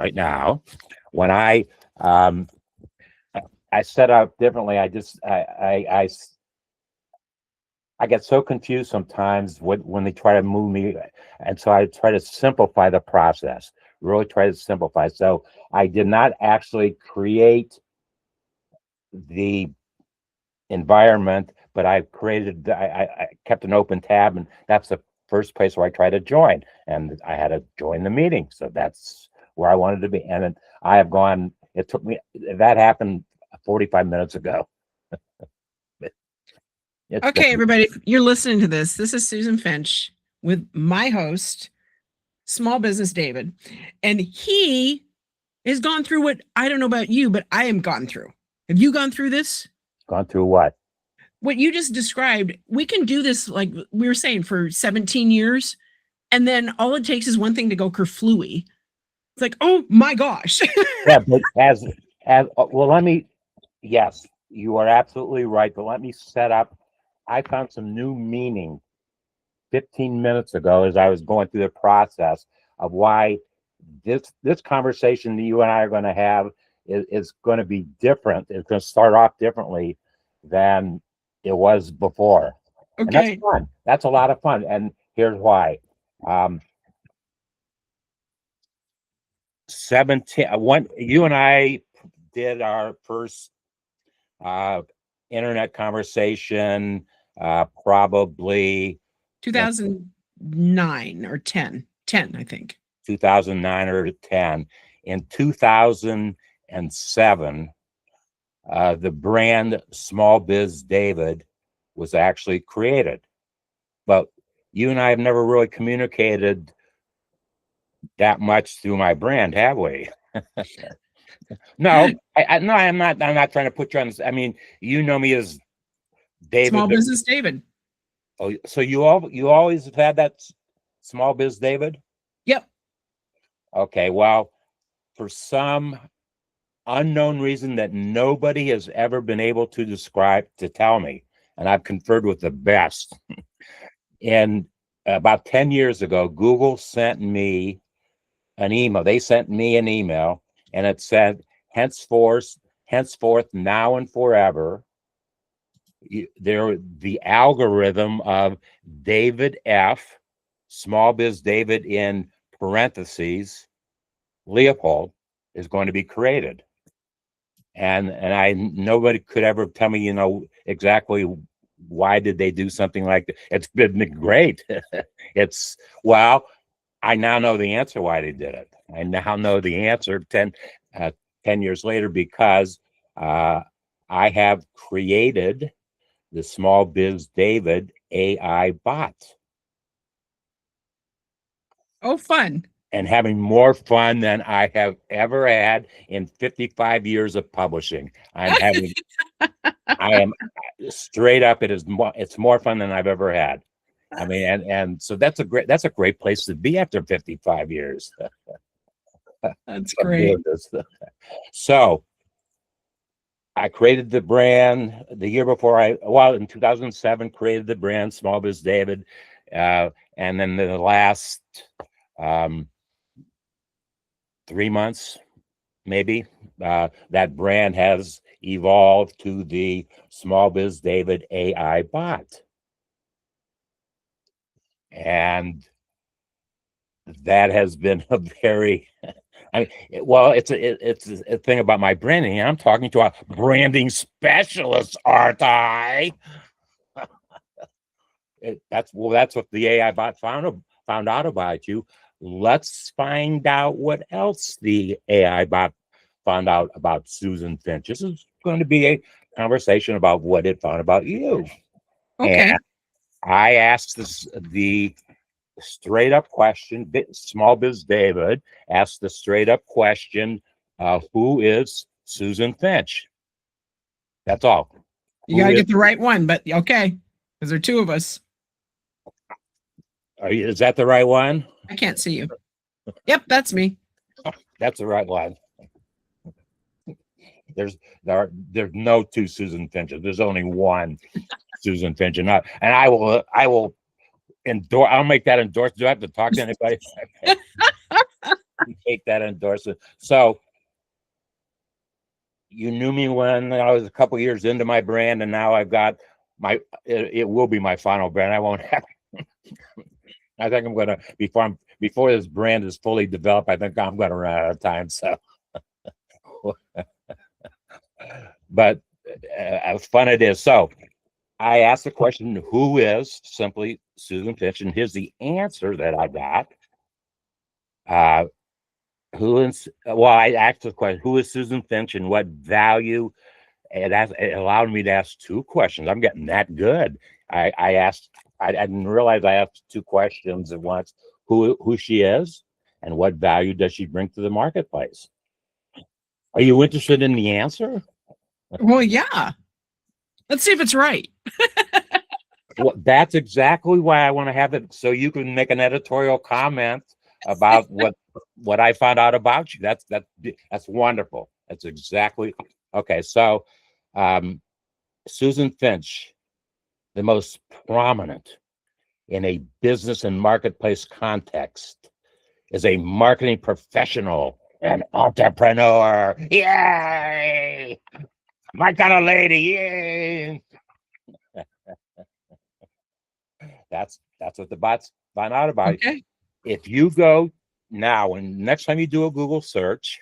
right now. When I set up differently, I get so confused sometimes when they try to move me, and so I try to simplify the process. Really try to simplify. So I did not actually create the environment, but I kept an open tab, and that's the first place where I try to join, and I had to join the meeting. So that's where I wanted to be, and then I have gone. It took me. That happened 45 minutes ago. Okay, everybody, you're listening to this. This is Susan Finch with my host, Small Business David, and he has gone through what I don't know about you, but I am gone through. Have you gone through this? Gone through what? What you just described. We can do this, like we were saying, for 17 years, and then all it takes is one thing to go kerflooey. It's like, oh my gosh. Yeah, but well, yes, you are absolutely right, but let me set up. I found some new meaning 15 minutes ago as I was going through the process of why this conversation that you and I are going to have is going to be different. It's going to start off differently than it was before. Okay. And that's fun. That's a lot of fun. And here's why. 17, you and I did our first internet conversation probably 2009 or 10, I think. 2009 or 10. In 2007, the brand SmallBizDavid was actually created. But you and I have never really communicated that much through my brand, have we? No, no, I'm not trying to put you on this. I mean, you know me as David. Small Business David. Oh, so you always have had that Small Biz David? Yep. Okay, well, for some unknown reason that nobody has ever been able to describe, to tell me, and I've conferred with the best. And about 10 years ago, Google sent me an email. They sent me an email, and it said, henceforth, now and forever, the algorithm of David F, Small Biz David in parentheses, Leopold, is going to be created. And nobody could ever tell me, exactly why did they do something like that. It's been great. Well, I now know the answer why they did it. I now know the answer 10 years later, because I have created the SmallBizDavid AI bot. Oh, fun. And having more fun than I have ever had in 55 years of publishing. I am straight up. It's more fun than I've ever had. I mean, and so that's a great place to be after 55 years. That's great. So I created the brand the year before in 2007, created the brand SmallBizDavid. And then the last 3 months, maybe, that brand has evolved to the SmallBizDavid AI bot. And that has been a very, it's a thing about my branding. I'm talking to a branding specialist, aren't I? That's what the AI bot found out about you. Let's find out what else the AI bot found out about Susan Finch. This is going to be a conversation about what it found about you. Okay. And I asked the straight up question. SmallBizDavid asked the straight up question, who is Susan Finch? That's all. You got to get the right one, but okay, because there are two of us. Is that the right one? I can't see you. Yep, that's me. That's the right one. There's no two Susan Finches. There's only one Susan Finch, and I will endorse. I'll make that endorsement. Do I have to talk to anybody? take that endorsement. So you knew me when I was a couple years into my brand, and now I've got it will be my final brand. I won't have. I think I'm gonna before this brand is fully developed. I think I'm gonna run out of time. So, but fun it is. So I asked the question, "Who is simply Susan Finch?" And here's the answer that I got. I asked the question, "Who is Susan Finch, and what value?" And it allowed me to ask two questions. I'm getting that good. I asked. I didn't realize I asked two questions at once: who she is, and what value does she bring to the marketplace? Are you interested in the answer? Well, yeah. Let's see if it's right. Well, that's exactly why I want to have it, so you can make an editorial comment about what I found out about you. That's wonderful. That's exactly okay. So, Susan Finch, the most prominent in a business and marketplace context, is a marketing professional and entrepreneur. Yay! My kind of lady. Yay! That's what the bots find out about. Okay. If you go now, and next time you do a Google search,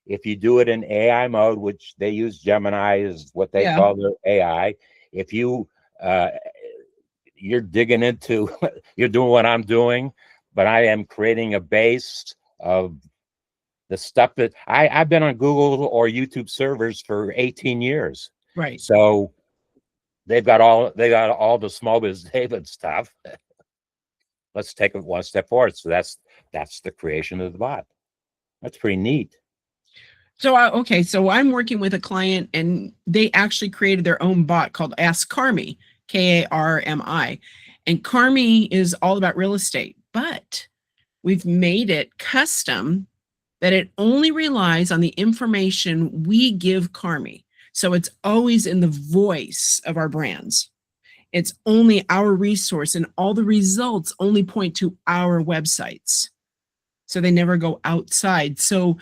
if you do it in AI mode, which they use Gemini is what they call their AI, if you you're digging into, you're doing what I'm doing, but I am creating a base of the stuff that I've been on Google or YouTube servers for 18 years. Right. So they got all the SmallBizDavid stuff. Let's take it one step forward. So that's the creation of the bot. That's pretty neat. So, okay, so I'm working with a client, and they actually created their own bot called Ask Carmi, Karmi. And Carmi is all about real estate, but we've made it custom that it only relies on the information we give Carmi. So it's always in the voice of our brands. It's only our resource, and all the results only point to our websites. So they never go outside. So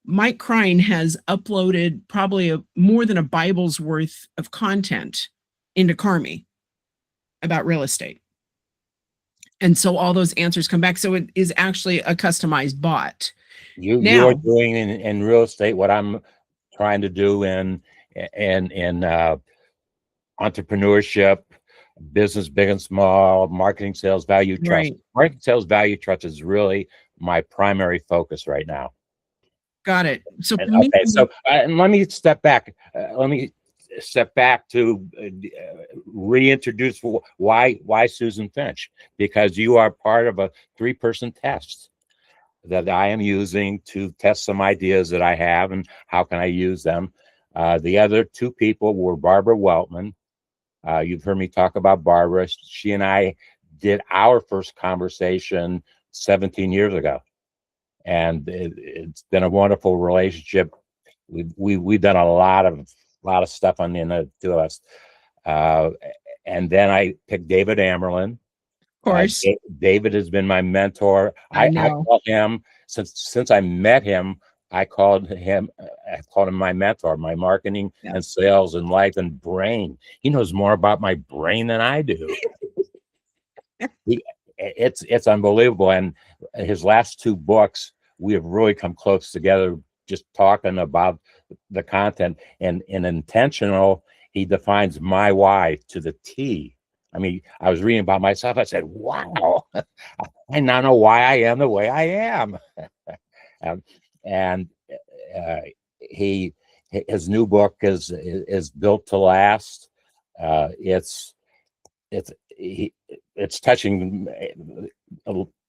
Mike Crine has uploaded probably more than a Bible's worth of content into Carmi about real estate. And so all those answers come back. So it is actually a customized bot. You are doing in real estate what I'm trying to do in entrepreneurship, business, big and small, marketing, sales, value trust. Right. Marketing, sales, value trust is really my primary focus right now. Got it. So okay, so and let me step back. To reintroduce why Susan Finch, because you are part of a 3-person test that I am using to test some ideas that I have and how can I use them. The other 2 people were Barbara Weltman. You've heard me talk about Barbara. She and I did our first conversation 17 years ago. And it's been a wonderful relationship. We've done a lot of stuff on the 2 of us. And then I picked David Amerlin. Of course. David has been my mentor. I call him since I met him. I called him my mentor, my marketing and sales and life and brain. He knows more about my brain than I do. It's unbelievable. And his last 2 books, we have really come close together, just talking about the content. And in intentional, he defines my why to the T. I mean, I was reading about myself. I said, wow, I now know why I am the way I am. His new book is Built to Last. It's touching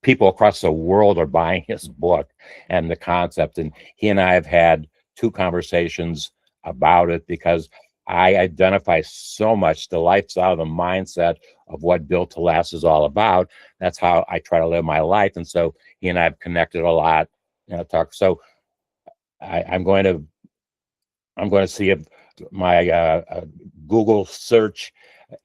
people across the world are buying his book and the concept. And he and I have had 2 conversations about it because I identify so much the lifestyle, the mindset of what Built to Last is all about. That's how I try to live my life. And so he and I have connected a lot. So I'm going to see if my Google search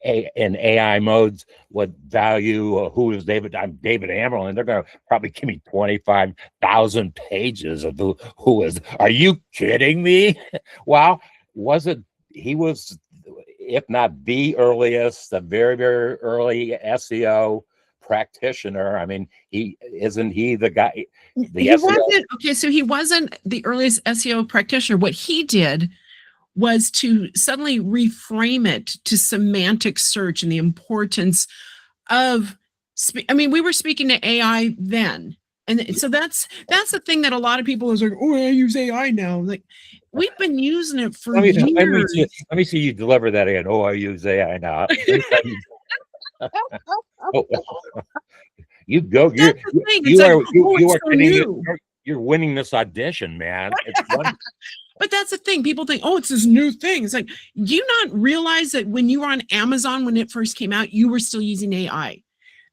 in AI modes what value, who is David? I'm David Amaral, and they're going to probably give me 25,000 pages of who is. Are you kidding me? Well, he was, if not the earliest, the very, very early SEO practitioner. I mean, isn't he the guy? He wasn't okay. So he wasn't the earliest SEO practitioner. What he did was to suddenly reframe it to semantic search and the importance of. I mean, we were speaking to AI then, and so that's the thing that a lot of people is like, oh, I use AI now. Like, we've been using it for years. Let me see you deliver that again. Oh, I use AI now. You go. You're winning this audition, man. It's one. But that's the thing. People think, oh, it's this new thing. It's like, do you not realize that when you were on Amazon when it first came out, you were still using AI?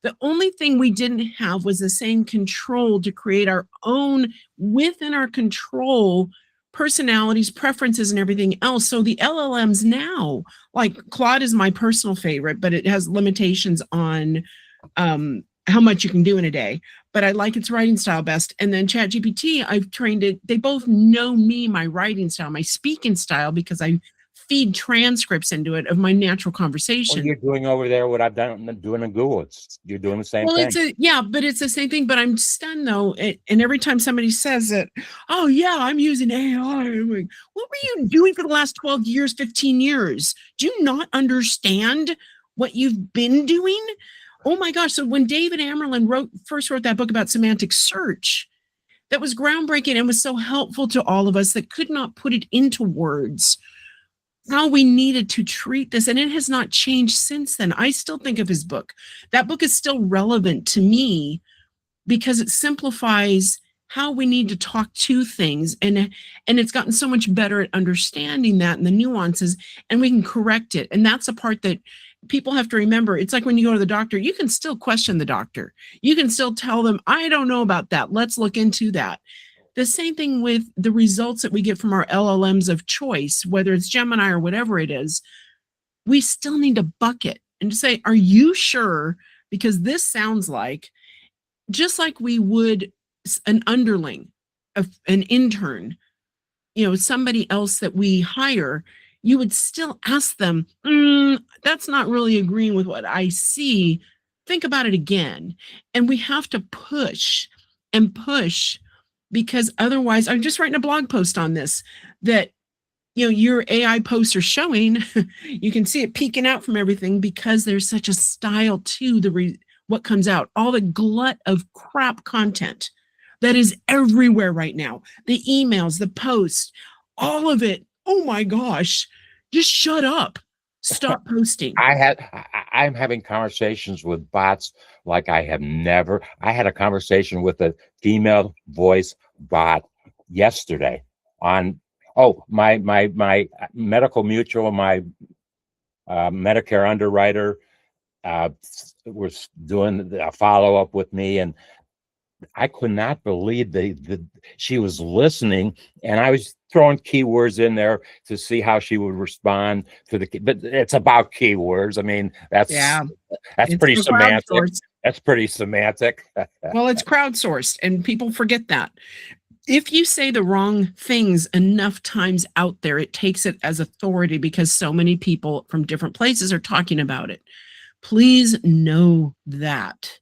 The only thing we didn't have was the same control to create our own, within our control, personalities, preferences, and everything else. So the LLMs now, like Claude is my personal favorite, but it has limitations on how much you can do in a day. But I like its writing style best. And then ChatGPT, I've trained it. They both know me, my writing style, my speaking style, because I feed transcripts into it of my natural conversation. Well, you're doing over there what I've done doing in Google. You're doing the same thing. But it's the same thing. But I'm stunned though. And every time somebody says it, oh yeah, I'm using AI. I'm like, what were you doing for the last 12 years, 15 years? Do you not understand what you've been doing? Oh my gosh. So when David Amaral first wrote that book about semantic search, that was groundbreaking and was so helpful to all of us that could not put it into words, how we needed to treat this. And it has not changed since then. I still think of his book. That book is still relevant to me because it simplifies how we need to talk to things. And it's gotten so much better at understanding that and the nuances, and we can correct it. And that's a part that people have to remember. It's like when you go to the doctor, you can still question the doctor. You can still tell them, I don't know about that. Let's look into that. The same thing with the results that we get from our LLMs of choice, whether it's Gemini or whatever it is. We still need to bucket and to say, are you sure? Because this sounds like, just like we would an underling, an intern, somebody else that we hire, you would still ask them, that's not really agreeing with what I see. Think about it again. And we have to push and push, because otherwise, I'm just writing a blog post on this, that your AI posts are showing, you can see it peeking out from everything because there's such a style to what comes out, all the glut of crap content that is everywhere right now. The emails, the posts, all of it. Oh my gosh, just shut up. Stop posting. I'm having conversations with bots like I have never. I had a conversation with a female voice bot yesterday on my medical mutual, my Medicare underwriter was doing a follow-up with me, and I could not believe she was listening, and I was throwing keywords in there to see how she would respond to but it's about keywords. I mean, that's pretty semantic. That's pretty semantic. Well, it's crowdsourced, and people forget that. If you say the wrong things enough times out there, it takes it as authority because so many people from different places are talking about it. Please know that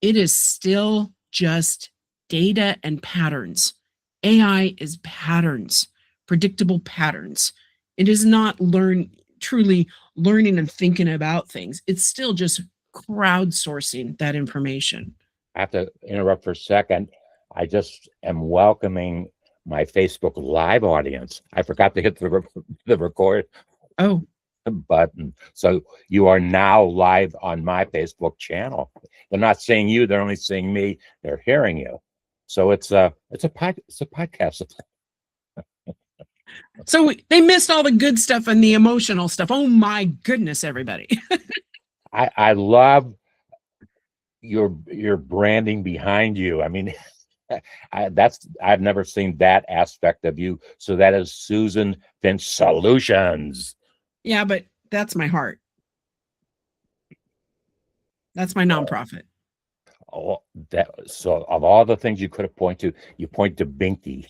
it is still just data and patterns. AI is patterns, predictable patterns. It is not truly learning and thinking about things. It's still just crowdsourcing that information. I have to interrupt for a second. I just am welcoming my Facebook Live audience. I forgot to hit the record button. So you are now live on my Facebook channel. They're not seeing you, they're only seeing me, they're hearing you. So it's a podcast. So they missed all the good stuff and the emotional stuff. Oh my goodness, everybody. I love your branding behind you. I mean, I've never seen that aspect of you. So that is Susan Finch Solutions. Yeah, but that's my heart. That's my nonprofit. Oh, so of all the things you could have pointed to, you point to Binky.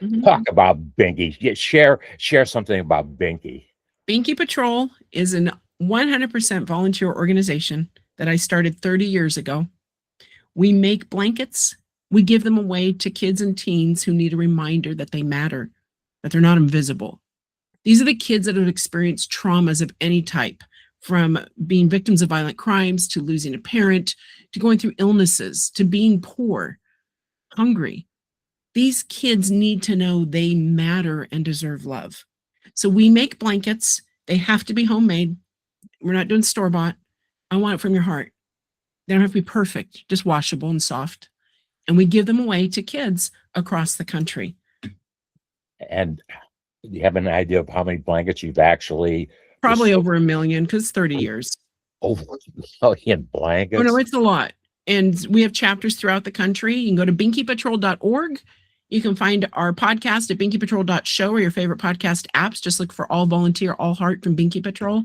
Mhm. Talk about Binky. Yeah, share something about Binky. Binky Patrol is an 100% volunteer organization that I started 30 years ago. We make blankets. We give them away to kids and teens who need a reminder that they matter, that they're not invisible. These are the kids that have experienced traumas of any type, from being victims of violent crimes to losing a parent to going through illnesses to being poor, hungry. These kids need to know they matter and deserve love. So we make blankets. They have to be homemade. We're not doing store bought. I want it from your heart. They don't have to be perfect, just washable and soft. And we give them away to kids across the country. And do you have an idea of how many blankets you've actually Probably over 1 million, because 30 years. over 1 million blankets? Oh, no, it's a lot. And we have chapters throughout the country. You can go to binkypatrol.org. You can find our podcast at binkypatrol.show or your favorite podcast apps. Just look for All Volunteer, All Heart from Binky Patrol.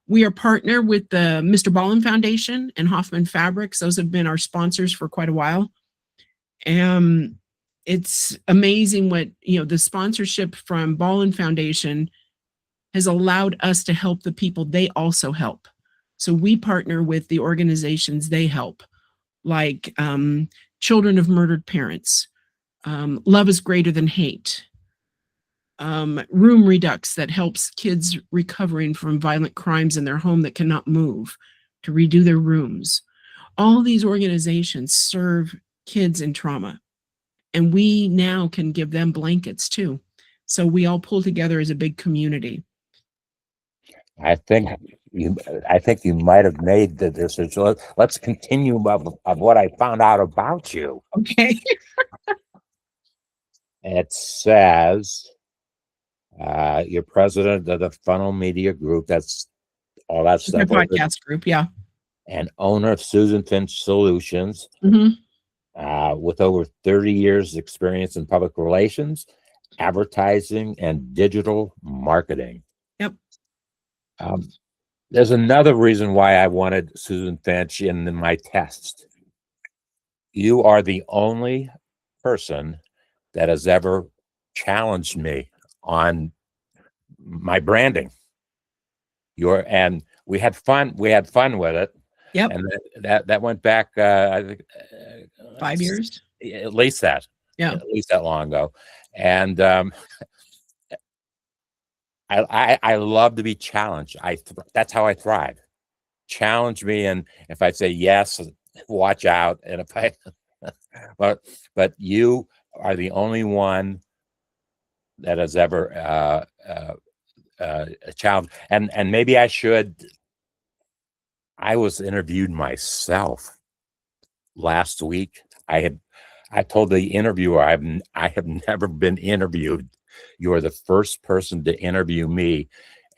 We are partnered with the Mr. Ballin Foundation and Hoffman Fabrics. Those have been our sponsors for quite a while. It's amazing what, the sponsorship from Ballin Foundation has allowed us to help the people they also help. So we partner with the organizations they help, like Children of Murdered Parents, Love is Greater Than Hate, Room Redux that helps kids recovering from violent crimes in their home that cannot move to redo their rooms. All these organizations serve kids in trauma, and we now can give them blankets too. So we all pull together as a big community. I think you might have made the decision. So let's continue of what I found out about you. Okay. It says you're president of the Funnel Media Group. That's all that stuff. My podcast group, yeah. And owner of Susan Finch Solutions, Mm-hmm. with over 30 years experience in public relations, advertising, and digital marketing. Yep. There's another reason why I wanted Susan Finch in my test. You are the only person that has ever challenged me on my branding. And we had fun. We had fun with it. Yep. And that went back, I think, 5 years. At least that. Yeah. At least that long ago. And I love to be challenged. That's how I thrive. Challenge me, and if I say yes, watch out. And if I, but you are the only one that has ever challenged. And maybe I should. I was interviewed myself last week. I told the interviewer I have never been interviewed. You are the first person to interview me,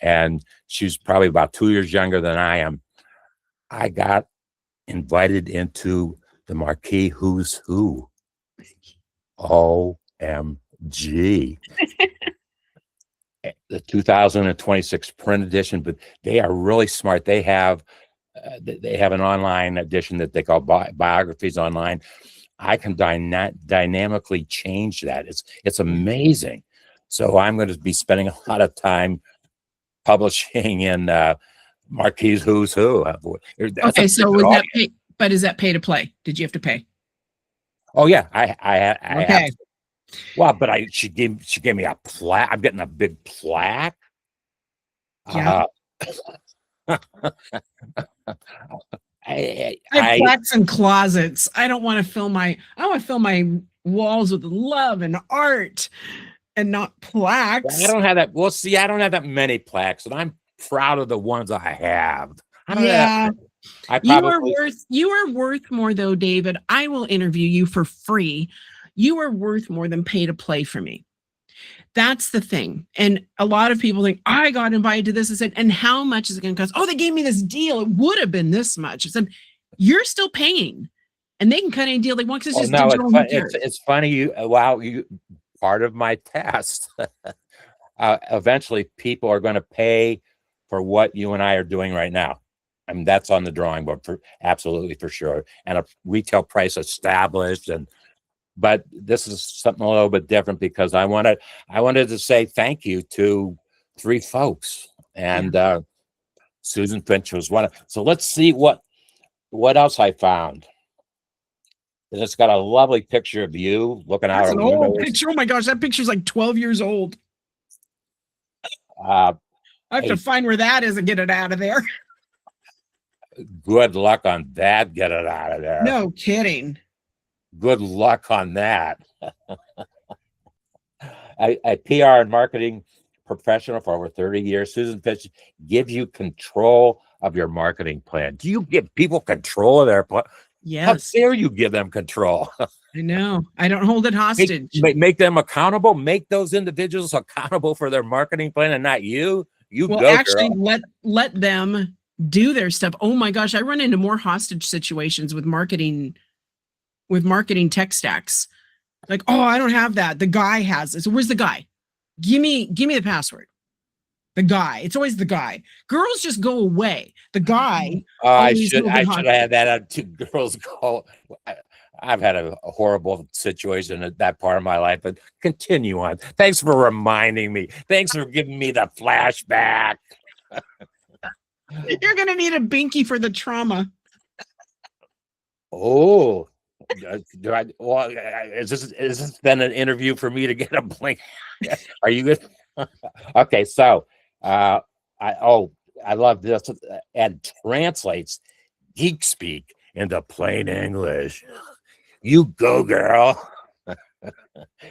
and she's probably about 2 years younger than I am. I got invited into the Marquee Who's Who. OMG. The 2026 print edition, but they are really smart. They have an online edition that they call Biographies Online. I can dynamically change that. It's amazing. So I'm going to be spending a lot of time publishing in Marquis Who's Who. Okay, so was that pay? But is that pay to play? Did you have to pay? Oh yeah, I Okay. have. Well, but she gave me a plaque. I'm getting a big plaque. Yeah. I have plaques in closets. I want to fill my walls with love and art and not plaques. I don't have that. Well, see, I don't have that many plaques, and I'm proud of the ones I have. Yeah. You are worth more though, David. I will interview you for free. You are worth more than pay to play for me. That's the thing. And a lot of people think, I got invited to this. I said, and how much is it going to cost? Oh, they gave me this deal. It would have been this much. I said, you're still paying. And they can cut any deal they want because it's just digital. It's funny. You part of my test. Eventually, people are going to pay for what you and I are doing right now. I mean, that's on the drawing board for absolutely for sure. And a retail price established. But this is something a little bit different because I wanted to say thank you to 3 folks. And Susan Finch was one of. So let's see what else I found. And it's got a lovely picture of you looking out That's a an window. old picture. Oh my gosh, that picture's like 12 years old. Uh, I have to find where that is and get it out of there. Good luck on that. Get it out of there. No kidding. Good luck on that. I PR and marketing professional for over 30 years. Susan Finch gives you control of your marketing plan. Do you give people control of their plan? Yes. How dare you give them control? I know. I don't hold it hostage. Make them accountable. Make those individuals accountable for their marketing plan and not you. Well, go, actually, girl. let them do their stuff. Oh my gosh, I run into more hostage situations with marketing tech stacks. Like, oh, I don't have that. The guy has it. So where's the guy? Give me the password. The guy. It's always the guy. Girls just go away. The guy. I should have had that. 2 girls go. I've had a horrible situation at that part of my life, but continue on. Thanks for reminding me. Thanks for giving me the flashback. You're gonna need a binky for the trauma. Oh, is this then an interview for me to get a blink? Are you good? Okay, so I love this. And translates geek speak into plain English. You go, girl.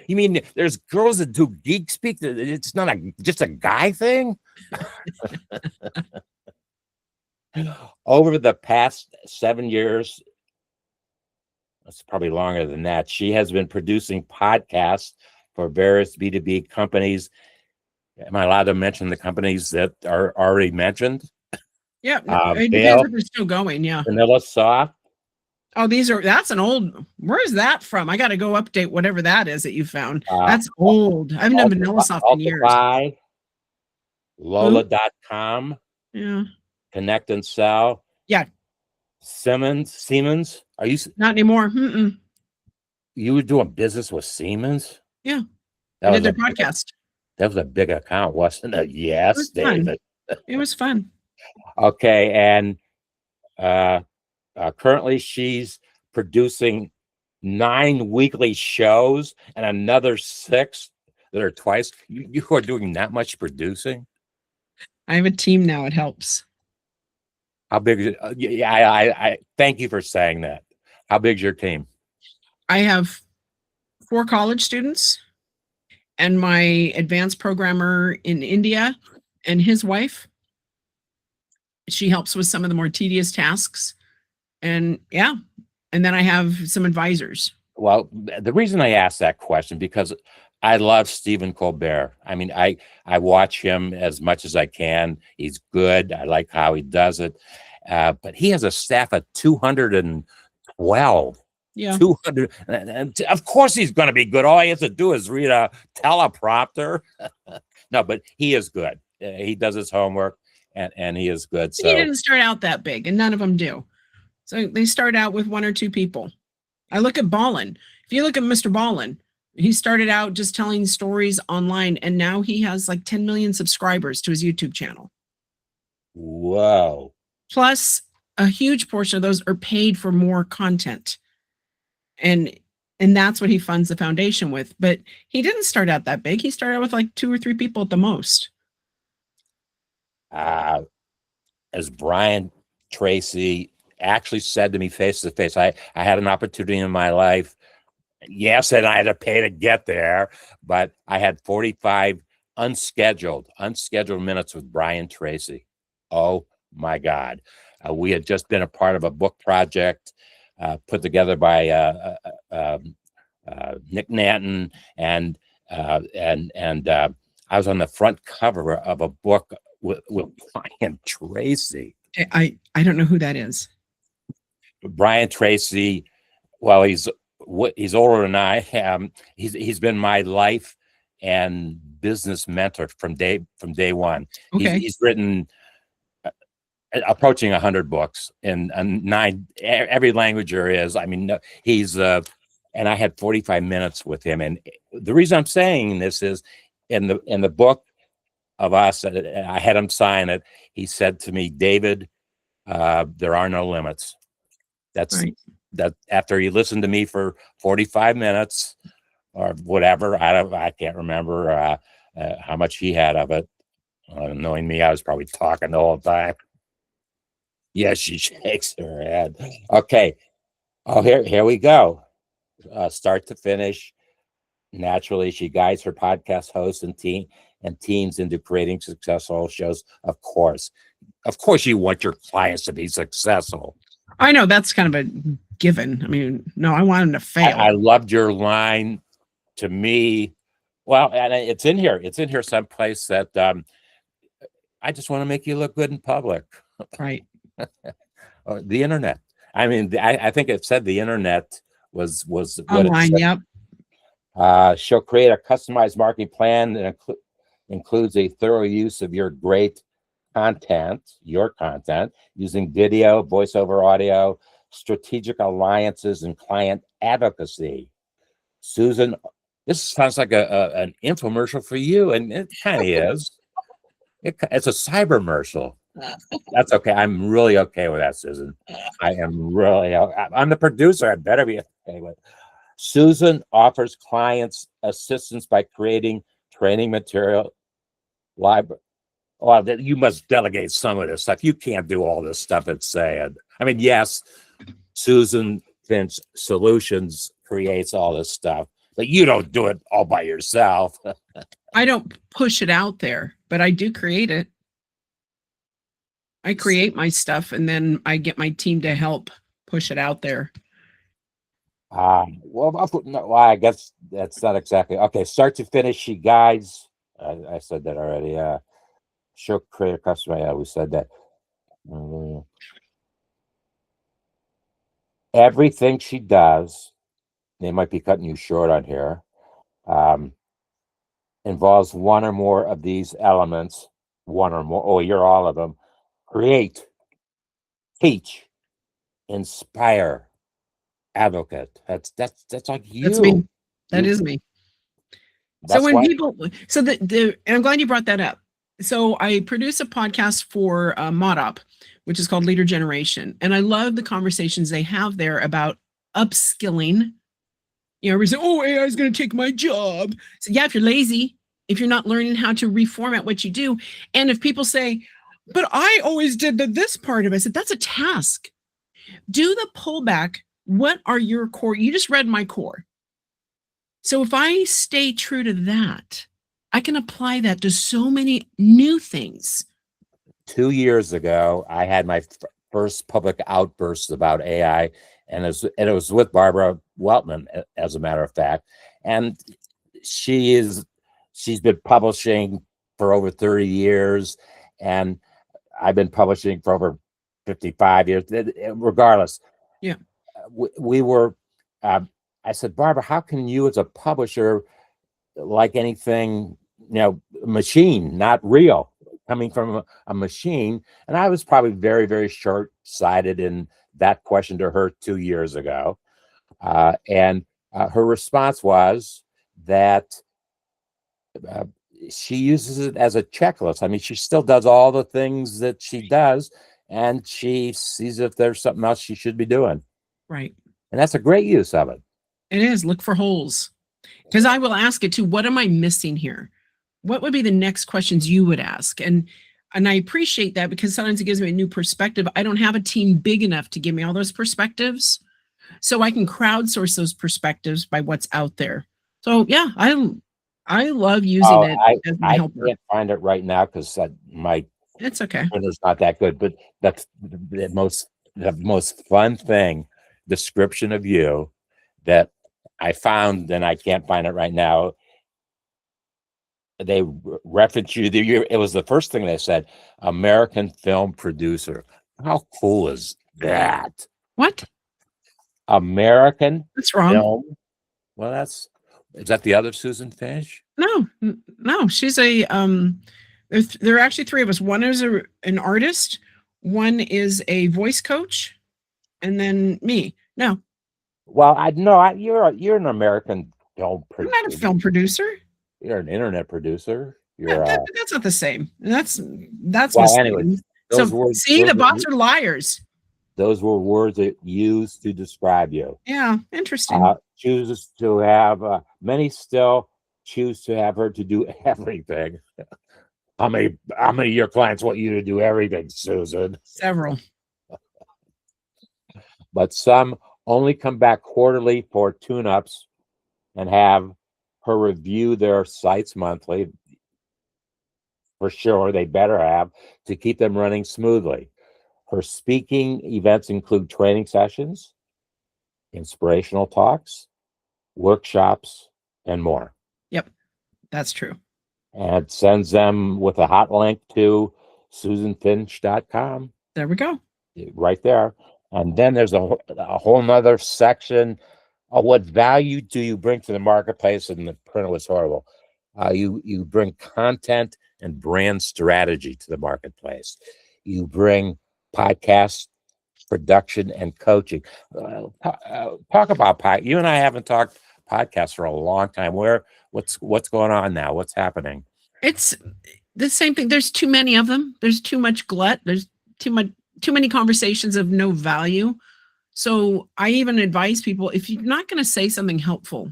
You mean there's girls that do geek speak? It's not just a guy thing? Over the past 7 years, it's probably longer than that, she has been producing podcasts for various B2B companies. Am I allowed to mention the companies that are already mentioned? Yeah, it depends if they're still going. Yeah. Vanilla Soft. Oh, that's an old. Where's that from? I got to go update whatever that is that you found. That's old. I haven't done Vanilla Soft in years. Lola.com. Yeah. Connect and Sell. Yeah. Siemens. Are you not anymore? Mm-mm. You were doing business with Siemens? Yeah. That was their podcast. That was a big account, wasn't it? Yes, David. It was fun. Okay, and currently she's producing 9 weekly shows and another 6 that are twice. You are doing that much producing? I have a team now. It helps. How big is it? I thank you for saying that. How big's your team? I have 4 college students and my advanced programmer in India and his wife. She helps with some of the more tedious tasks. And and then I have some advisors. Well, the reason I asked that question, because I love Stephen Colbert. I mean, I watch him as much as I can. He's good. I like how he does it. But he has a staff of 212. Yeah. 200. And of course he's going to be good. All he has to do is read a teleprompter. No, but he is good. He does his homework and he is good. So he didn't start out that big, and none of them do. So they start out with 1 or 2 people. I look at Ballin. If you look at Mr. Ballin, he started out just telling stories online, and now he has like 10 million subscribers to his YouTube channel. Wow. Plus, a huge portion of those are paid for more content. And that's what he funds the foundation with. But he didn't start out that big. He started out with like 2 or 3 people at the most. As Brian Tracy actually said to me face to face, I had an opportunity in my life. Yes, and I had to pay to get there, but I had 45 unscheduled minutes with Brian Tracy. Oh my God. We had just been a part of a book project put together by Nick Nanton, and I was on the front cover of a book with Brian Tracy. I don't know who that is. Brian Tracy, well, he's older than I am. He's been my life and business mentor from day one. Okay. He's written approaching 100 books in every language there is. I mean, he's and I had 45 minutes with him. And the reason I'm saying this is in the book of us, I had him sign it. He said to me, David, there are no limits. That's Right. that after he listened to me for 45 minutes or whatever. I can't remember how much he had of it. Knowing me, I was probably talking the whole time. Yes, she shakes her head. Okay. Oh, here we go. Start to finish. Naturally, she guides her podcast hosts and teams into creating successful shows. Of course, you want your clients to be successful. I know that's kind of a given. I mean, no, I want them to fail. I loved your line. To me, well, and it's in here. It's in here someplace that I just want to make you look good in public. Right. The internet. I mean, I think it said the internet was what online. it said. Yep. She'll create a customized marketing plan that includes a thorough use of your content, using video, voiceover audio, strategic alliances, and client advocacy. Susan, this sounds like an infomercial for you, and it kind of is. It's a cybermercial. That's okay. I'm really okay with that, Susan. I am really. I'm the producer. I better be okay with it. Susan offers clients assistance by creating training material, library. Well, you must delegate some of this stuff. You can't do all this stuff it's saying. I mean, yes, Susan Finch Solutions creates all this stuff, but you don't do it all by yourself. I don't push it out there, but I do create it. I create my stuff and then I get my team to help push it out there. Well, I guess that's not exactly okay. Start to finish, she guides. I said that already. She'll create a customer. Yeah, we said that. Everything she does, they might be cutting you short on here, involves one or more of these elements. One or more. Oh, you're all of them. Create, teach, inspire, advocate. That's like you. That's me. That is me. So when people, so and I'm glad you brought that up. So I produce a podcast for ModOp, which is called Leader Generation. And I love the conversations they have there about upskilling. You know, we say, oh, AI is going to take my job. So yeah, if you're lazy, if you're not learning how to reformat what you do. And if people say, but I always did this part of it, I said, that's a task. Do the pullback. What are your core? You just read my core. So if I stay true to that, I can apply that to so many new things. 2 years ago, I had my first public outburst about AI, and it was with Barbara Weltman, as a matter of fact. And she's been publishing for over 30 years, and I've been publishing for over 55 years. Regardless, yeah, we were. I said, Barbara, how can you, as a publisher, like anything, machine, not real, coming from a machine? And I was probably very, very short-sighted in that question to her 2 years ago. And her response was that she uses it as a checklist. I mean, she still does all the things that she does, and she sees if there's something else she should be doing. Right. And that's a great use of it. It is. Look for holes. Because I will ask it too, what am I missing here? What would be the next questions you would ask? And I appreciate that, because sometimes it gives me a new perspective. I don't have a team big enough to give me all those perspectives. So I can crowdsource those perspectives by what's out there. So yeah, I love using it as my helper. I can't find it right now because it's okay. Printer's not that good, but that's the most fun thing, description of you that I found, and I can't find it right now. They reference you. It was the first thing they said, American film producer. How cool is that? What? American That's wrong. film. Well, is that the other Susan Finch? No, she's a, there are actually three of us. One is an artist, one is a voice coach, and then me. No, Well, I know you're an American film I'm not a film producer. You're an internet producer. You're That's not the same. That's well, anyway. misleading. Those So words, see, the bots are liars. those were words that used to describe you. Yeah, interesting. Chooses to have many still choose to have her to do everything. How many of your clients want you to do everything, Susan? Several. But some only come back quarterly for tune-ups and have her review their sites monthly. For sure, they better have to keep them running smoothly. Her speaking events include training sessions, inspirational talks, workshops, and more. Yep, that's true. And sends them with a hot link to SusanFinch.com. There we go. Right there. And then there's a whole nother section of what value do you bring to the marketplace, and the print was horrible. You bring content and brand strategy to the marketplace. You bring podcast production and coaching. Talk about you and I haven't talked podcasts for a long time. What's going on now? What's happening? It's the same thing. There's too many of them. There's too much glut. There's too many conversations of no value. So I even advise people, if you're not going to say something helpful,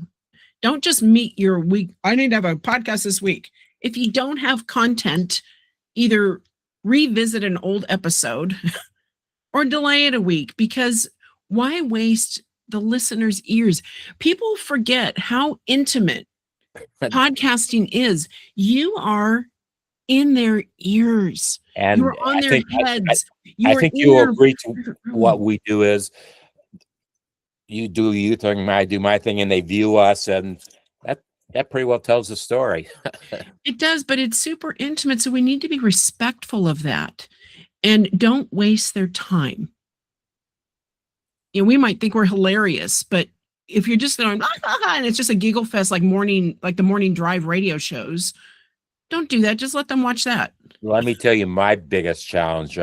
don't just meet your week. I need to have a podcast this week. If you don't have content, either revisit an old episode or delay it a week, because why waste the listener's ears? People forget how intimate podcasting is. You are in their ears. And you're on their heads. I think you will agree to what we do is you do your thing, I do my thing, and they view us, and that pretty well tells the story. It does, but it's super intimate, so we need to be respectful of that and don't waste their time. You know, we might think we're hilarious, but if you're just going, and it's just a giggle fest like the morning drive radio shows, don't do that. Just let them watch that. Let me tell you my biggest challenge.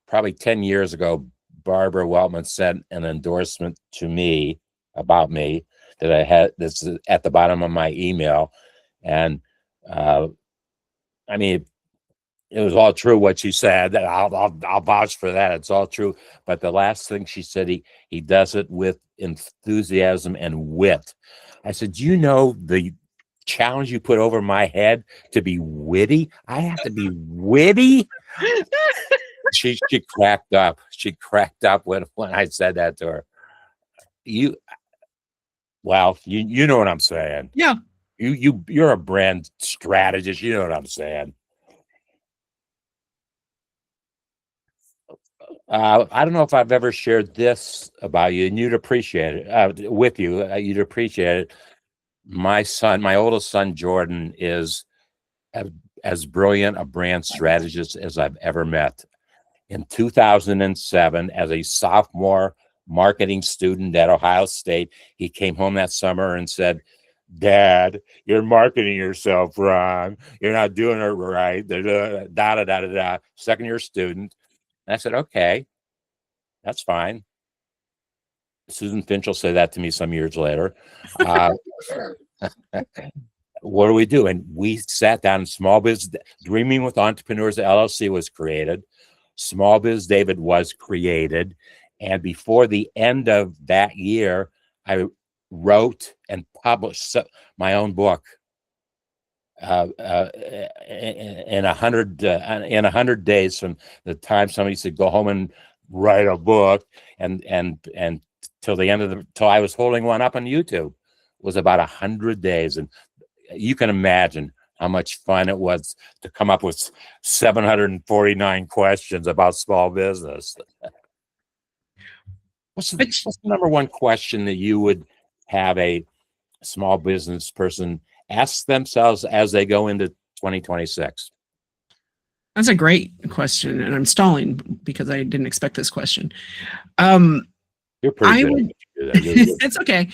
Probably 10 years ago, Barbara Weltman sent an endorsement to me about me that I had. This is at the bottom of my email. And I mean, it was all true what she said. I'll vouch for that. It's all true. But the last thing she said, he does it with enthusiasm and wit. I said, you know the challenge you put over my head to be witty? I have to be witty? She cracked up. She cracked up when I said that to her. You know what I'm saying. Yeah. You're a brand strategist. You know what I'm saying. I don't know if I've ever shared this about you, and you'd appreciate it with you. You'd appreciate it. My oldest son, Jordan, is as brilliant a brand strategist as I've ever met. In 2007, as a sophomore marketing student at Ohio State, he came home that summer and said, "Dad, you're marketing yourself wrong. You're not doing it right." Second year student. And I said, "Okay, that's fine." Susan Finch will say that to me some years later. What do we do? And we sat down. Small Biz Dreaming with Entrepreneurs LLC was created. Small Biz David was created. And before the end of that year, I wrote and published my own book. In 100 days from the time somebody said go home and write a book, and till the end till I was holding one up on YouTube, was about 100 days. And you can imagine how much fun it was to come up with 749 questions about small business. What's the number one question that you would have a small business person ask themselves as they go into 2026? That's a great question, and I'm stalling because I didn't expect this question. You're pretty good. It's okay.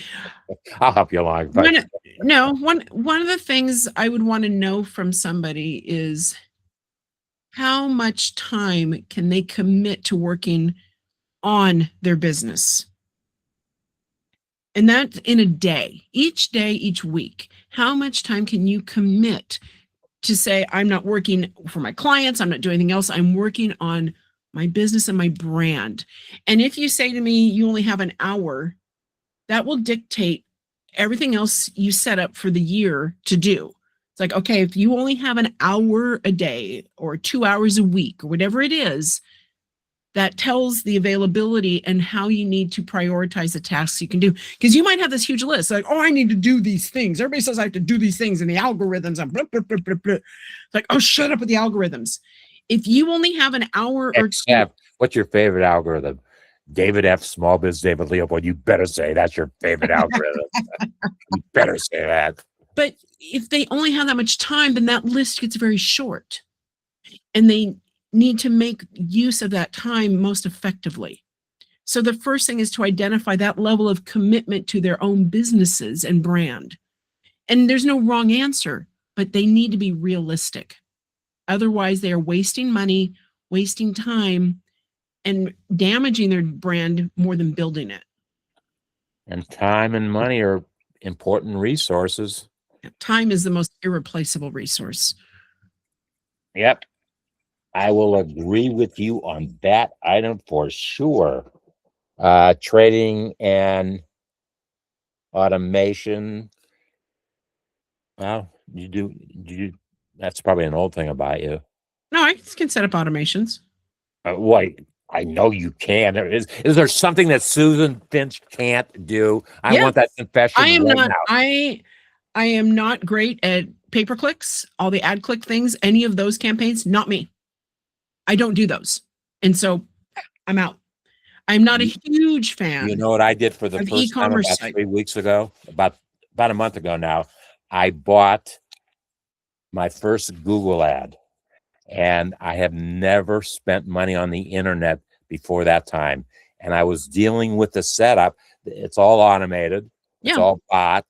I'll help you along. One of the things I would want to know from somebody is, how much time can they commit to working on their business? And that's in a day, each week. How much time can you commit to say, I'm not working for my clients, I'm not doing anything else, I'm working on my business and my brand? And if you say to me, you only have an hour, that will dictate everything else you set up for the year to do. It's like, okay, if you only have an hour a day or 2 hours a week or whatever it is, that tells the availability and how you need to prioritize the tasks you can do. Because you might have this huge list, like, oh, I need to do these things. Everybody says I have to do these things and the algorithms and blah, blah, blah, blah, blah. It's like, oh, shut up with the algorithms. If you only have an hour or two. What's your favorite algorithm? David F. Small Biz David Leopold. You better say that's your favorite algorithm. You better say that. But if they only have that much time, then that list gets very short. And they need to make use of that time most effectively. So the first thing is to identify that level of commitment to their own businesses and brand. And there's no wrong answer, but they need to be realistic. Otherwise, they are wasting money, wasting time, and damaging their brand more than building it. And time and money are important resources. Time is the most irreplaceable resource. Yep. I will agree with you on that item for sure. Trading and automation. Well, that's probably an old thing about you. No, I can set up automations. Wait, I know you can. Is there something that Susan Finch can't do? I want that confession. I am right not. now. I am not great at pay-per-clicks, all the ad click things, any of those campaigns. Not me. I don't do those, and so I'm out. I'm not a huge fan. You know what I did for the first time about 3 weeks ago, about a month ago now. I bought my first Google ad, and I have never spent money on the internet before that time. And I was dealing with the setup. It's all automated. It's all bot.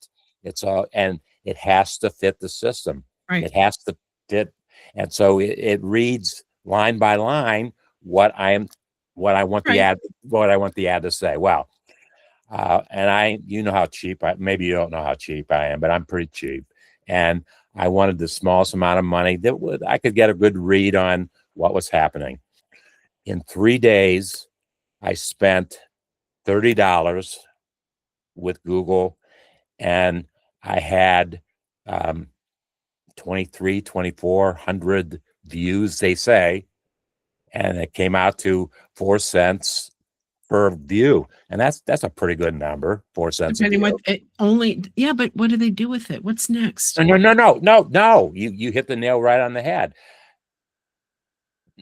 And it has to fit the system. Right. It has to fit. And so it reads line by line what I want the ad to say. Well, and you know how cheap maybe you don't know how cheap I am, but I'm pretty cheap. And I wanted the smallest amount of money that I could get a good read on what was happening. In 3 days, I spent $30 with Google, and I had 2,400 views, they say, and it came out to 4 cents per view, and that's a pretty good number. 4 cents. Depending what it only, yeah, but what do they do with it? What's next? No. You hit the nail right on the head.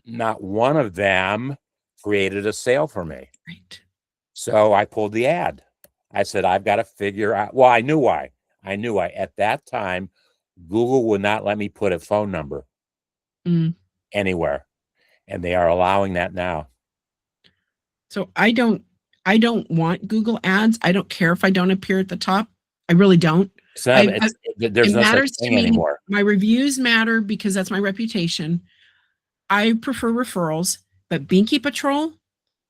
Not one of them created a sale for me. Right. So I pulled the ad. I said, I've got to figure out. Well, I knew why. At that time, Google would not let me put a phone number anywhere, and they are allowing that now. So I don't want Google ads. I don't care if I don't appear at the top. I really don't. There's no such thing anymore. My reviews matter because that's my reputation. I prefer referrals, but Binky Patrol,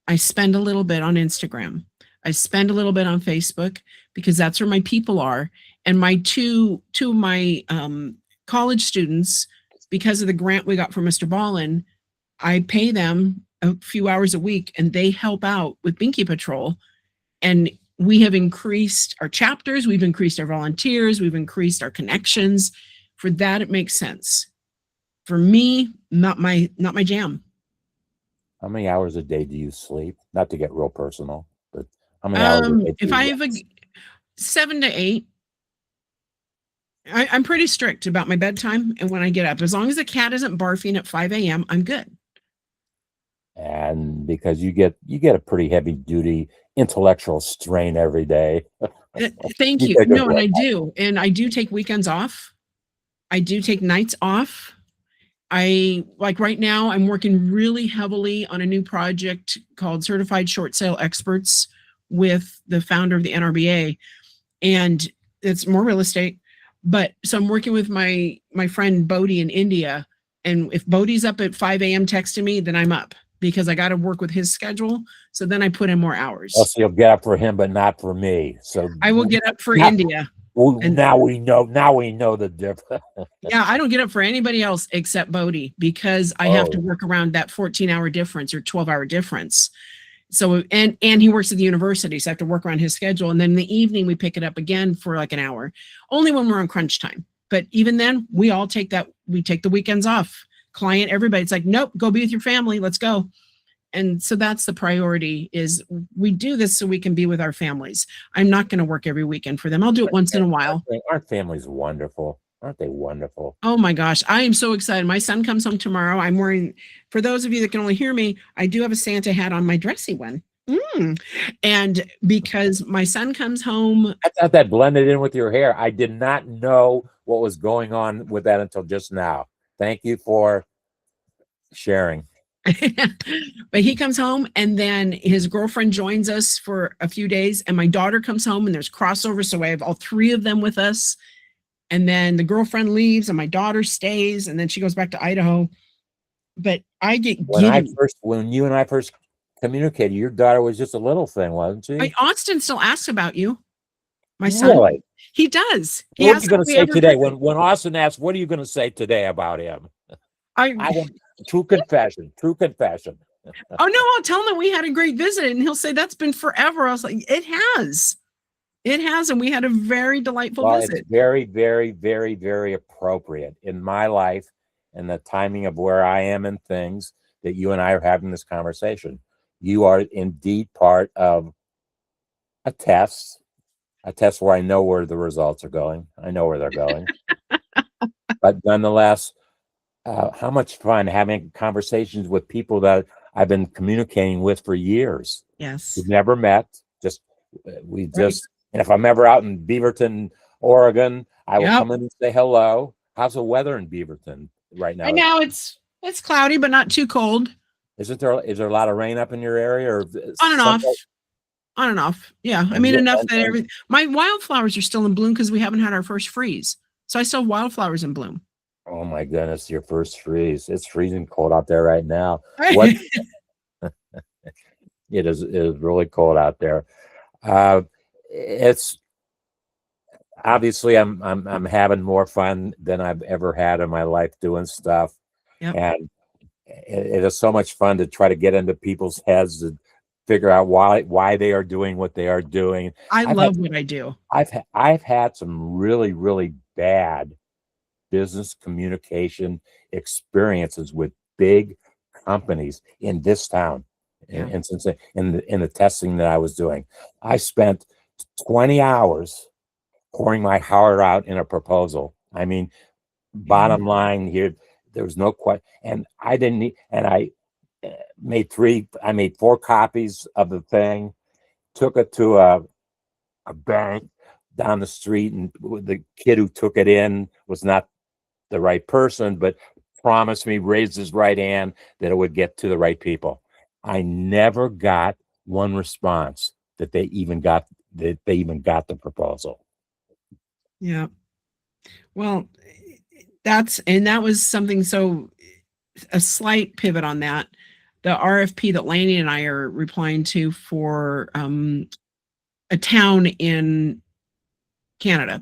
I spend a little bit on Instagram. I spend a little bit on Facebook because that's where my people are. And my two of my college students, because of the grant we got from Mr. Ballin, I pay them a few hours a week and they help out with Binky Patrol. And we have increased our chapters, we've increased our volunteers, we've increased our connections. For that, it makes sense. For me, not my jam. How many hours a day do you sleep? Not to get real personal, but how many hours a day? If I have 7 to 8, I'm pretty strict about my bedtime and when I get up. As long as the cat isn't barfing at 5 a.m., I'm good. And because you get a pretty heavy duty intellectual strain every day. Thank you. No, and I do. And I do take weekends off. I do take nights off. Like right now, I'm working really heavily on a new project called Certified Short Sale Experts with the founder of the NRBA. And it's more real estate. But so I'm working with my friend Bodhi in India, And if Bodie's up at 5 a.m. texting me, then I'm up because I got to work with his schedule. So then I put in more hours. Oh, so you'll get up for him, but not for me. So I will get up for now, India. Now we know the difference. Yeah, I don't get up for anybody else except Bodie because I have to work around that 14-hour difference or 12-hour difference. So, and he works at the university, so I have to work around his schedule. And then in the evening, we pick it up again for like an hour, only when we're on crunch time. But even then, we all take we take the weekends off. Client, everybody, it's like, nope, go be with your family. Let's go. And so that's the priority, is we do this so we can be with our families. I'm not going to work every weekend for them. I'll do it once in a while. Aren't families wonderful? Aren't they wonderful? Oh my gosh, I am so excited. My son comes home tomorrow. I'm wearing, for those of you that can only hear me, I do have a Santa hat on, my dressy one. And because my son comes home. I thought that blended in with your hair. I did not know what was going on with that until just now. Thank you for sharing. But he comes home and then his girlfriend joins us for a few days, and my daughter comes home and there's crossover. So I have all three of them with us. And then the girlfriend leaves and my daughter stays, and then she goes back to Idaho. But I get when you and I first communicated, your daughter was just a little thing, wasn't she? Austin still asks about you. My son. Really? He does. What are you going to say today? When Austin asks, what are you going to say today about him? I want true confession. Oh no, I'll tell him that we had a great visit, and he'll say that's been forever. I was like, it has, and we had a very delightful visit. It's very, very, very, very appropriate in my life and the timing of where I am and things that you and I are having this conversation. You are indeed part of a test where I know where the results are going. I know where they're going. But nonetheless, how much fun having conversations with people that I've been communicating with for years. Yes. We've never met. And if I'm ever out in Beaverton, Oregon, I will come in and say hello. How's the weather in Beaverton right now? Right now it's cloudy, but not too cold. Is there a lot of rain up in your area, or on and off? Yeah. I mean, enough that my wildflowers are still in bloom because we haven't had our first freeze. So I still have wildflowers in bloom. Oh my goodness, your first freeze. It's freezing cold out there right now. What it is really cold out there. It's obviously I'm having more fun than I've ever had in my life doing stuff. Yep. And it is so much fun to try to get into people's heads and figure out why they are doing what they are doing. I love what I do. I've had some really, really bad business communication experiences with big companies in this town. Yeah. And since in the testing that I was doing, I spent 20 hours pouring my heart out in a proposal. I mean, bottom line here, there was no question. And I didn't need, and I made 4 copies of the thing, took it to a bank down the street, and the kid who took it in was not the right person, but promised me, raised his right hand, that it would get to the right people. I never got one response that they even got the proposal. Yeah. Well, that was something. So a slight pivot on that. The RFP that Laney and I are replying to for a town in Canada.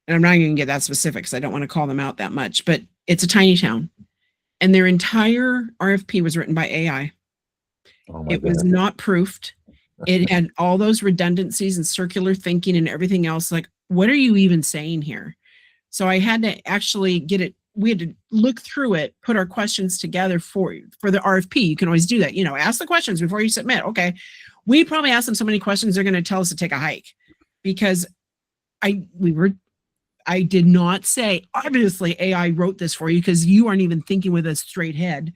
And I'm not even going to get that specific because I don't want to call them out that much, but it's a tiny town. And their entire RFP was written by AI. It was not proofed. It had all those redundancies and circular thinking and everything else. Like, what are you even saying here? So I had to actually get it. We had to look through it, put our questions together for the RFP. You can always do that. Ask the questions before you submit. Okay. We probably asked them so many questions, they're going to tell us to take a hike, because I did not say, obviously AI wrote this for you because you aren't even thinking with a straight head.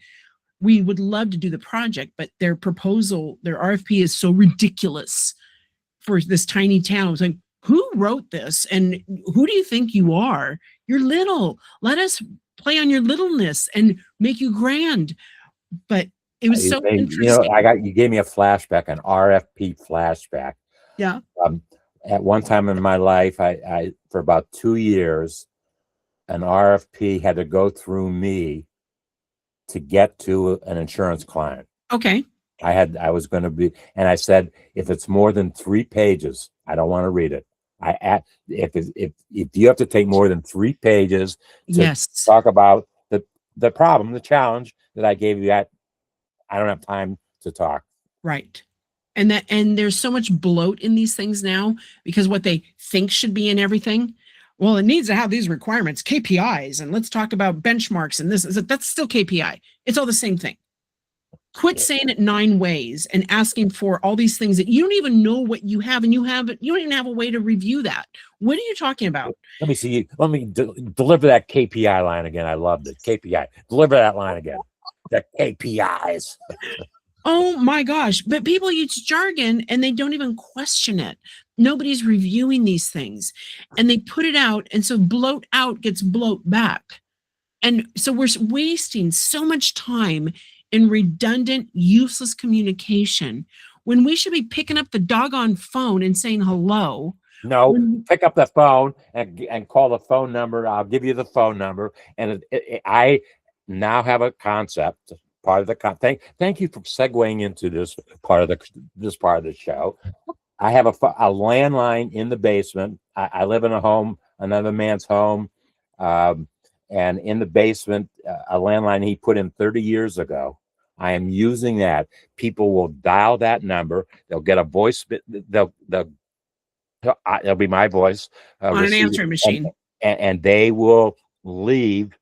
We would love to do the project, but their proposal, their RFP is so ridiculous for this tiny town. It's like, who wrote this? And who do you think you are? You're little. Let us play on your littleness and make you grand. But it was so interesting. You gave me a flashback, an RFP flashback. Yeah. At one time in my life, I for about 2 years, an RFP had to go through me to get to an insurance client. Okay. I was going to be, and I said, if it's more than 3 pages, I don't want to read it. If you have to take more than 3 pages to Yes. talk about the problem, the challenge that I gave you, I don't have time to talk. Right. And there's so much bloat in these things now because what they think should be in everything. Well, it needs to have these requirements, KPIs, and let's talk about benchmarks and this. That's still KPI. It's all the same thing. Quit saying it 9 ways and asking for all these things that you don't even know what you have, and you don't even have a way to review that. What are you talking about? Let me see. Let me deliver that KPI line again. I loved it. KPI. Deliver that line again. The KPIs. Oh my gosh. But people use jargon and they don't even question it. Nobody's reviewing these things and they put it out. And so bloat out gets bloat back. And so we're wasting so much time in redundant, useless communication when we should be picking up the doggone phone and saying hello. No, pick up the phone and call the phone number. I'll give you the phone number. And I now have a concept. Part of the thank you for segueing into this part of the show. I have a landline in the basement. I live in a home, another man's home, and in the basement, a landline he put in 30 years ago. I am using that. People will dial that number. They'll get a voice. It'll be my voice on an answering machine, and they will leave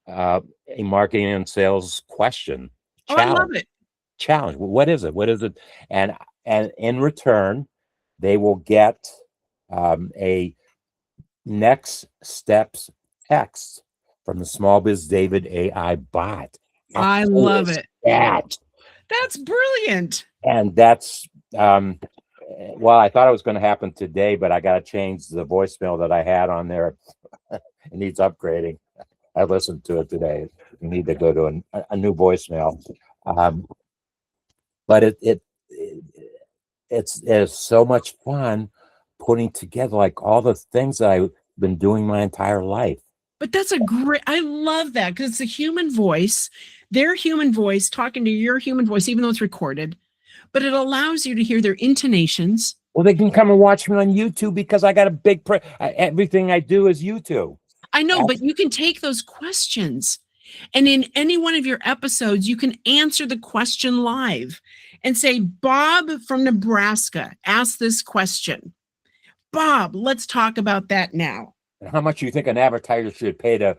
a marketing and sales question. Challenge. I love it. Challenge. What is it? What is it? And in return, they will get a next steps text from the SmallBizDavid A.I bot. I love it. That's brilliant. And that's well, I thought it was going to happen today, but I got to change the voicemail that I had on there. It needs upgrading. I listened to it today. You need to go to a new voicemail. But it's so much fun putting together like all the things that I've been doing my entire life. But that's I love that because it's a human voice, their human voice talking to your human voice, even though it's recorded, but it allows you to hear their intonations. Well, they can come and watch me on YouTube because I got a big, everything I do is YouTube. I know, but you can take those questions and in any one of your episodes, you can answer the question live and say, Bob from Nebraska asked this question. Bob, let's talk about that now. How much do you think an advertiser should pay to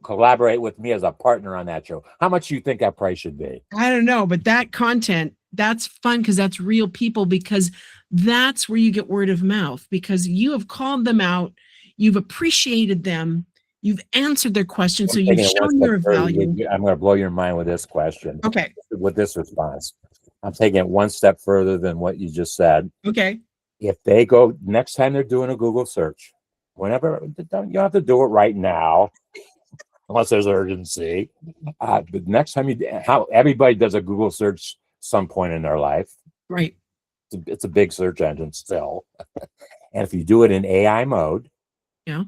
collaborate with me as a partner on that show? How much do you think that price should be? I don't know, but that content, that's fun because that's real people, because that's where you get word of mouth, because you have called them out, you've appreciated them, you've answered their questions, so you've shown your value. I'm going to blow your mind with this question. Okay. With this response. I'm taking it one step further than what you just said. Okay. If they go, next time they're doing a Google search, whenever, you don't have to do it right now, unless there's urgency. But next time how everybody does a Google search some point in their life. Right. It's a big search engine still. And if you do it in AI mode. Yeah.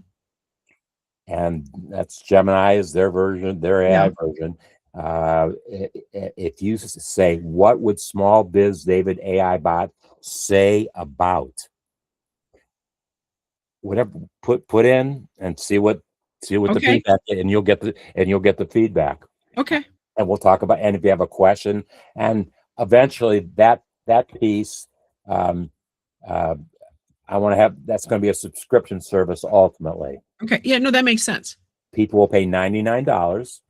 And that's Gemini is their version, their AI version. If you say, what would SmallBizDavid AI bot say about whatever, put in and see what the feedback is, and you'll get the feedback. Okay. And we'll talk about, and if you have a question, and eventually that piece, I want to have, that's going to be a subscription service ultimately. Okay. Yeah, no, that makes sense. People will pay $99,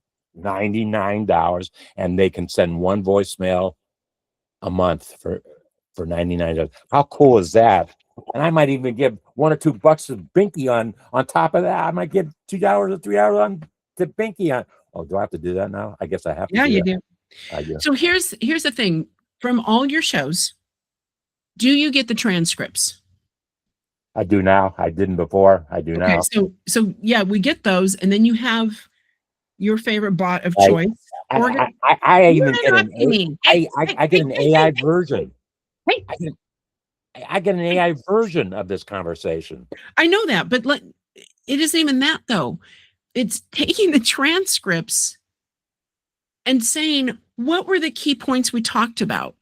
and they can send one voicemail a month for $99. How cool is that? And I might even give $1 or $2 to Binky on top of that. I might give $2 or $3 to Binky on. Oh, do I have to do that now? I guess I have to. Yeah, you do. I do. So here's the thing. From all your shows, do you get the transcripts? I do now. I didn't before. I do now. So yeah, we get those, and then you have your favorite bot of choice. I even get I get an AI version. I get an AI version of this conversation. I know that, but it isn't even that though. It's taking the transcripts and saying, what were the key points we talked about?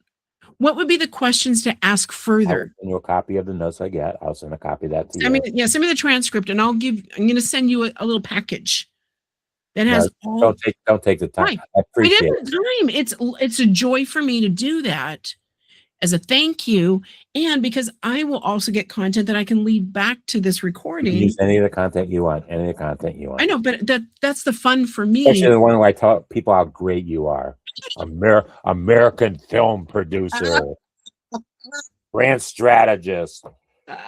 What would be the questions to ask I'll further? send you a copy of the notes I get. I'll send a copy of that to I mean, you. yeah, send me the transcript and I'm going to send you a little package that No, has all. don't take the time. Right. I I appreciate didn't it. time. It's a joy for me to do that as a thank you, and because I will also get content that I can lead back to this You can recording. use any of the content you want. Any of the content you want. I know, but that's the fun for me. Especially the one where I tell people how great you are. American film producer, brand strategist,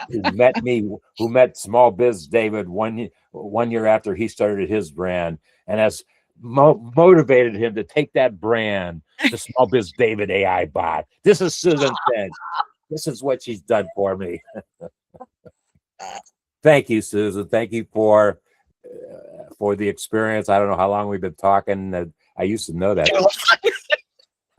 who met Small Biz David one year after he started his brand, and has motivated him to take that brand to Small Biz David A.I. bot. This is Susan Finch. This is what she's done for me. Thank you, Susan. Thank you for the experience. I don't know how long we've been talking. I used to know that.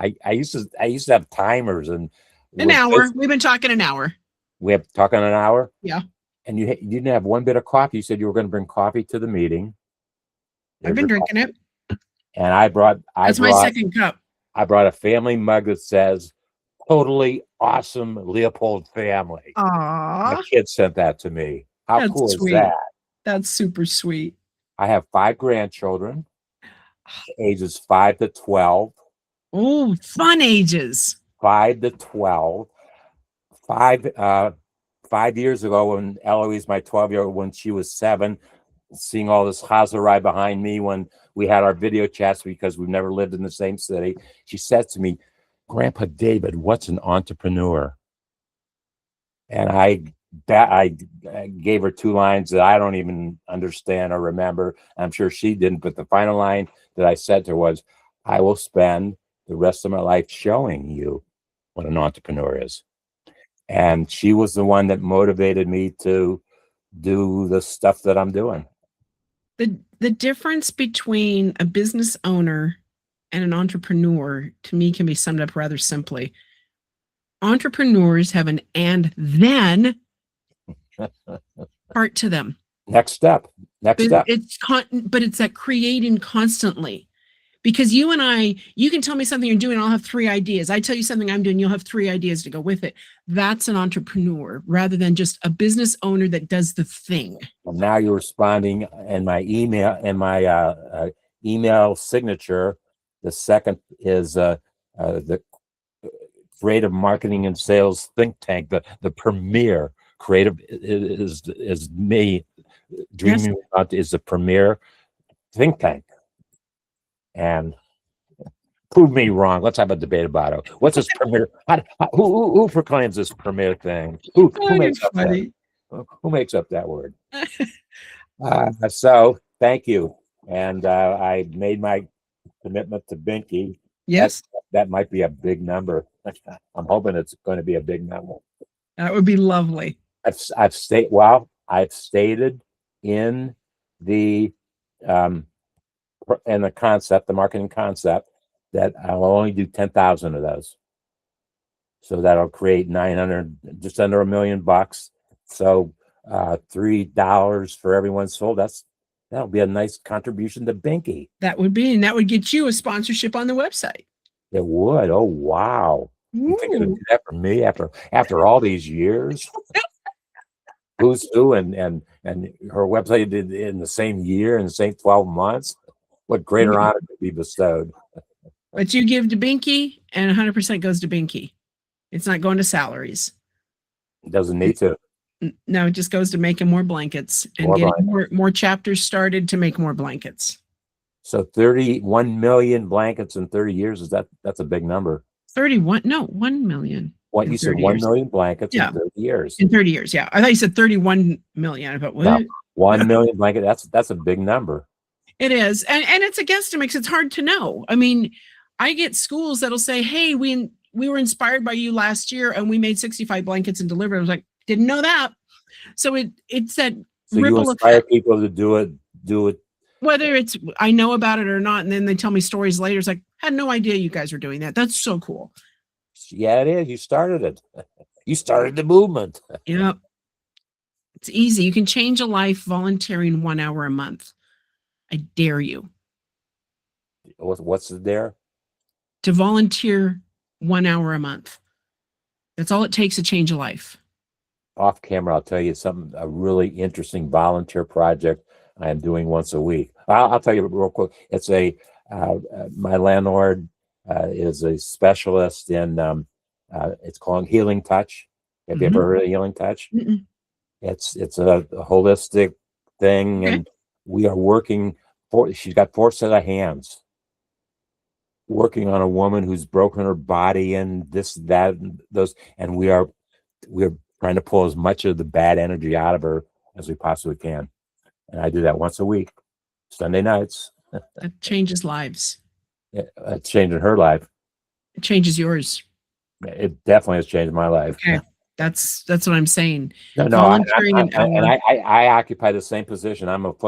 I used to have timers and an hour. We've been talking an hour. We have talking an hour. Yeah. And you didn't have one bit of coffee. You said you were going to bring coffee to the meeting. I've been drinking it. And I brought my second cup. I brought a family mug that says "Totally Awesome Leopold Family." Aww. My kid sent that to me. How That's cool sweet. is that? That's super sweet. I have 5 grandchildren, ages 5 to 12. Oh, fun ages. 5 to 12. 5 years ago, when Eloise, my 12-year-old, when she was 7, seeing all this Hazarai behind me when we had our video chats because we've never lived in the same city, she said to me, "Grandpa David, what's an entrepreneur?" And I gave her 2 lines that I don't even understand or remember. I'm sure she didn't, but the final line that I said to her was, "I will spend the rest of my life showing you what an entrepreneur is." And she was the one that motivated me to do the stuff that I'm doing. The difference between a business owner and an entrepreneur, to me, can be summed up rather simply. Entrepreneurs have an "and then" part to them. Next step. But it's that creating constantly. Because you and I, you can tell me something you're doing, I'll have 3 ideas. I tell you something I'm doing, you'll have 3 ideas to go with it. That's an entrepreneur rather than just a business owner that does the thing. Well, now you're responding in my email signature. The second is the creative marketing and sales think tank, the premier creative is me dreaming about is the premier think tank. And prove me wrong. Let's have a debate about it. What's this premier? Who proclaims this premier thing? Who makes up that? Who makes up that word? So thank you. And I made my commitment to Binky. Yes. That might be a big number. I'm hoping it's going to be a big number. That would be lovely. I've stated in the concept, the marketing concept, that I'll only do 10,000 of those. So that'll create 900, just under $1 million. So $3 for everyone sold. That'll be a nice contribution to Binky. That would be, and that would get you a sponsorship on the website. It would. Oh wow! You think it'd do that for me after all these years? Who's who and her website did in the same year, in the same 12 months. What greater honor could be bestowed? But you give to Binky, and 100% goes to Binky. It's not going to salaries. It doesn't need to. No, it just goes to making more blankets and getting more chapters started to make more blankets. So 31 million blankets in 30 years, that's a big number. 31? No, 1 million. What you said, 1 million blankets in 30 years. In 30 years, yeah. I thought you said 31 million. I thought, what? No, 1 million blankets, that's a big number. It is. And it's a guesstimate because it's hard to know. I mean, I get schools that'll say, "Hey, we were inspired by you last year and we made 65 blankets and delivered." I was like, didn't know that. So it's that so ripple you inspire effect. People to do it. Whether it's I know about it or not, and then they tell me stories later. It's like, I had no idea you guys were doing that. That's so cool. Yeah, it is. You started it. You started the movement. Yep. It's easy. You can change a life volunteering 1 hour a month. I dare you What's there? to volunteer 1 hour a month. That's all it takes to change a life. Off camera, I'll tell you something, a really interesting volunteer project I am doing once a week. I'll tell you real quick. It's my landlord is a specialist in, it's called Healing Touch. Have you ever heard of Healing Touch? Mm-mm. It's a holistic thing, Okay. and we are working she's got 4 set of hands, working on a woman who's broken her body and this, that, and those, and we're trying to pull as much of the bad energy out of her as we possibly can. And I do that once a week, Sunday nights. That changes lives. It's changing her life. It changes yours. It definitely has changed my life. Okay. That's what I'm saying. No, Volunteering an hour. I occupy the same position. I'm at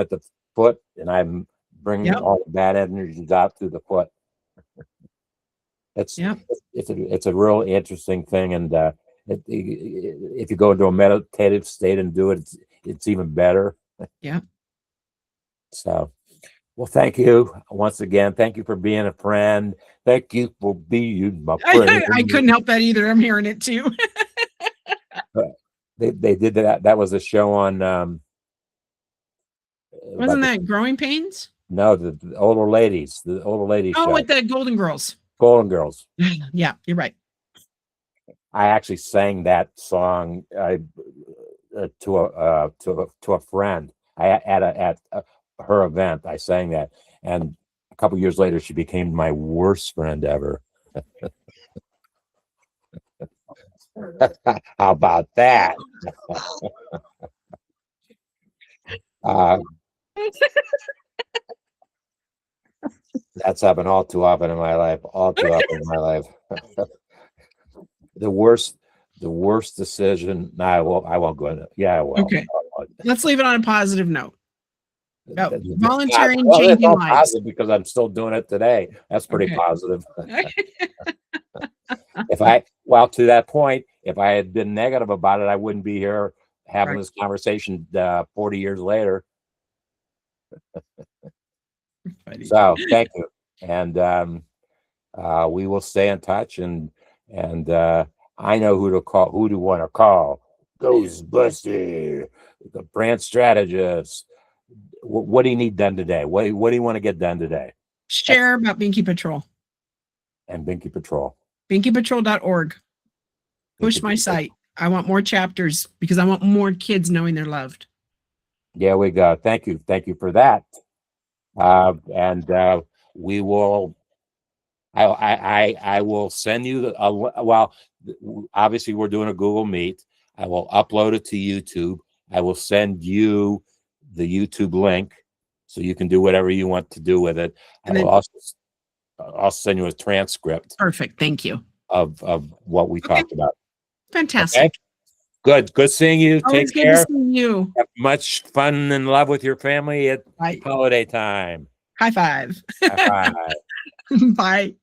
the foot, and I'm bringing Yep. all the bad energies out through the foot. It's Yep. it's a real interesting thing, and if you go into a meditative state and do it, it's even better. Yeah. So, well, thank you once again. Thank you for being a friend. Thank you for being my friend. I couldn't help that either. I'm hearing it too. They did that. That was a show on. Wasn't that Growing Pains? No, the older ladies. The older ladies. Oh, show. with the Golden Girls. Golden Girls. Yeah, you're right. I actually sang that song to a friend. At her event, I sang that, and a couple years later, she became my worst friend ever. How about that? That's happened all too often in my life. All too often in my life. The worst decision. No, I won't go into. Yeah, I will. Okay. Let's leave it on a positive note. Volunteering, Well, it's changing all lives. positive because I'm still doing it today. That's pretty Okay. positive. To that point, if I had been negative about it, I wouldn't be here having this conversation 40 years later. So thank you, and we will stay in touch, and I know who to call. Who do you want to call? Ghostbuster, the brand strategist. What do you need done today? What do you want to get done today? Share about Binky Patrol. And Binky Patrol. BinkyPatrol.org. Push my site. I want more chapters because I want more kids knowing they're loved. There we go. Thank you. Thank you for that. And we will. I will send you obviously we're doing a Google Meet. I will upload it to YouTube. I will send you the YouTube link so you can do whatever you want to do with it. And I'll send you a transcript. Perfect. Thank you. Of what we talked about. Fantastic. Okay? Good seeing you. Always Take care. Good to see you. Have much fun and love with your family at holiday time. High five. High five. Bye.